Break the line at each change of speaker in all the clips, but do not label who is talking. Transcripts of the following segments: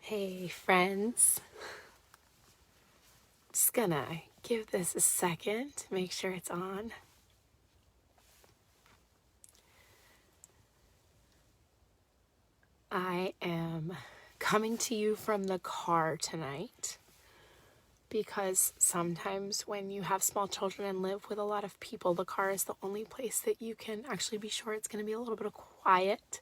Hey friends, just gonna give this a second to make sure it's on. I am coming to you from the car tonight because sometimes when you have small children and live with a lot of people, the car is the only place that you can actually be sure it's going to be a little bit of quiet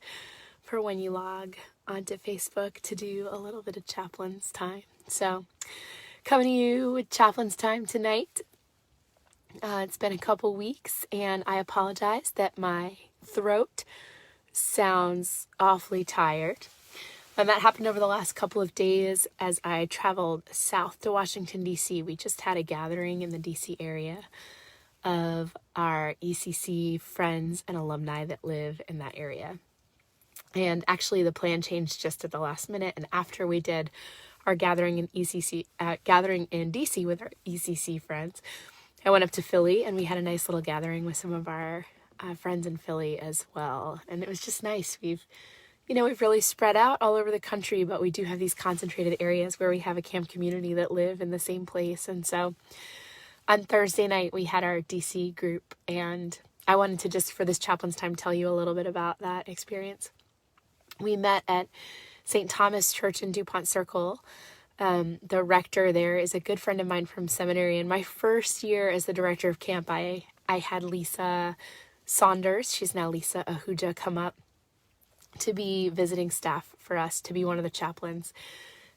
for when you log onto Facebook to do a little bit of Chaplain's time. So coming to you with Chaplain's time tonight. It's been a couple weeks and I apologize that my throat sounds awfully tired. And that happened over the last couple of days as I traveled south to Washington, D.C. We just had a gathering in the D.C. area of our ECC friends and alumni that live in that area. And actually the plan changed just at the last minute. And after we did our gathering in D.C. with our ECC friends, I went up to Philly and we had a nice little gathering with some of our friends in Philly as well. And it was just nice. We've really spread out all over the country, but we do have these concentrated areas where we have a camp community that live in the same place. And so on Thursday night, we had our DC group, and I wanted to just, for this Chaplain's time, tell you a little bit about that experience. We met at St. Thomas Church in DuPont Circle. The rector there is a good friend of mine from seminary. And my first year as the director of camp, I had Lisa Saunders, she's now Lisa Ahuja, come up to be visiting staff for us, to be one of the chaplains.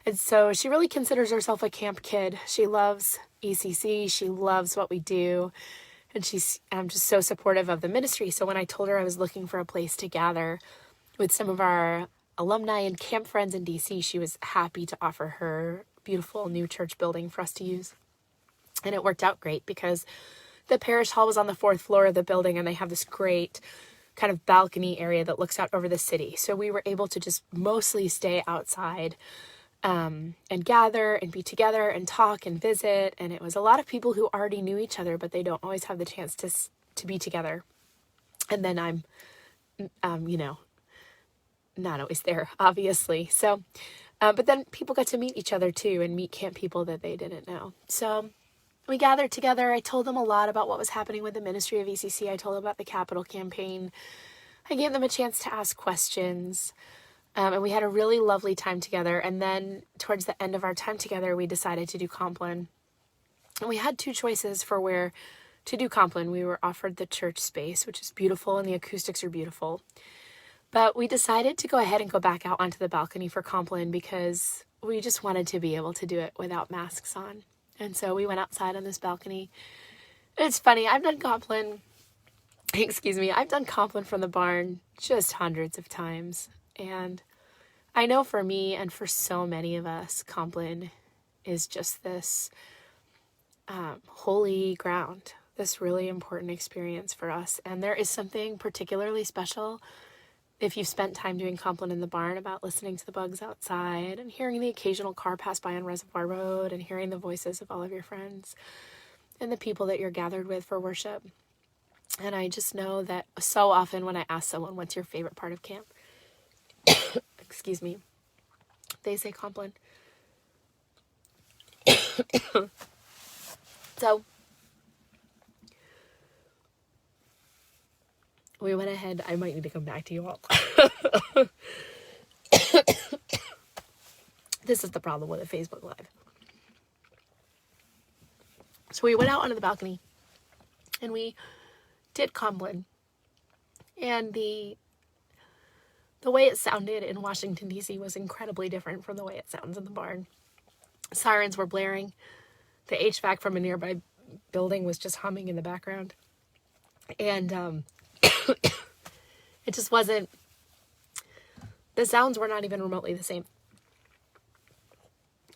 And so she really considers herself a camp kid. She loves ECC. She loves what we do. And I'm just so supportive of the ministry. So when I told her I was looking for a place to gather with some of our alumni and camp friends in DC, she was happy to offer her beautiful new church building for us to use. And it worked out great because the parish hall was on the 4th floor of the building, and they have this great kind of balcony area that looks out over the city. So we were able to just mostly stay outside and gather and be together and talk and visit. And it was a lot of people who already knew each other, but they don't always have the chance to be together. And then I'm, not always there, obviously. So, but then people got to meet each other too and meet camp people that they didn't know. So we gathered together. I told them a lot about what was happening with the ministry of ECC. I told them about the capital campaign. I gave them a chance to ask questions. And we had a really lovely time together. And then towards the end of our time together, we decided to do Chaplain. And we had two choices for where to do Chaplain. We were offered the church space, which is beautiful, and the acoustics are beautiful. But we decided to go ahead and go back out onto the balcony for Chaplain because we just wanted to be able to do it without masks on. And so we went outside on this balcony. It's funny, I've done Chaplain from the barn just hundreds of times. And I know for me and for so many of us, Chaplain is just this holy ground, this really important experience for us. And there is something particularly special if you've spent time doing Chaplain in the barn about listening to the bugs outside and hearing the occasional car pass by on Reservoir Road and hearing the voices of all of your friends and the people that you're gathered with for worship. And I just know that so often when I ask someone, what's your favorite part of camp? Excuse me. They say Chaplain. So we went ahead. I might need to come back to you all. This is the problem with a Facebook Live. So we went out onto the balcony and we did Chaplain. And the way it sounded in Washington, D.C. was incredibly different from the way it sounds in the barn. Sirens were blaring. The HVAC from a nearby building was just humming in the background. And it just wasn't, the sounds were not even remotely the same.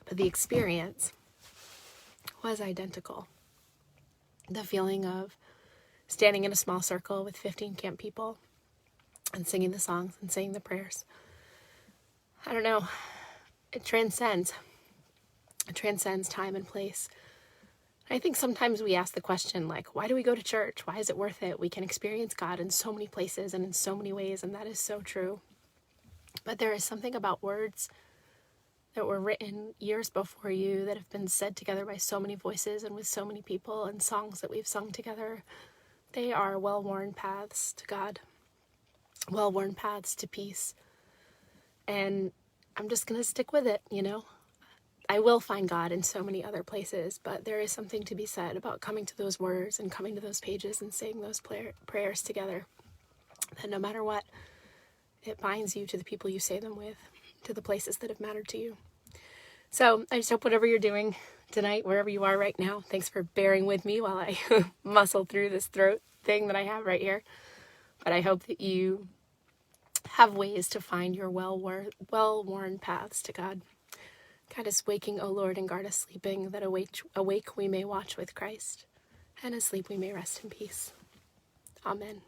But the experience was identical. The feeling of standing in a small circle with 15 camp people and singing the songs and saying the prayers. I don't know. It transcends time and place. I think sometimes we ask the question, like, why do we go to church? Why is it worth it? We can experience God in so many places and in so many ways, and that is so true. But there is something about words that were written years before you, that have been said together by so many voices and with so many people, and songs that we've sung together. They are well-worn paths to God, well-worn paths to peace. And I'm just going to stick with it, you know? I will find God in so many other places, but there is something to be said about coming to those words and coming to those pages and saying those prayers together. That no matter what, it binds you to the people you say them with, to the places that have mattered to you. So I just hope whatever you're doing tonight, wherever you are right now, thanks for bearing with me while I muscle through this throat thing that I have right here. But I hope that you have ways to find your well-worn paths to God. God is waking, O Lord, and guard us sleeping, that awake we may watch with Christ, and asleep we may rest in peace. Amen.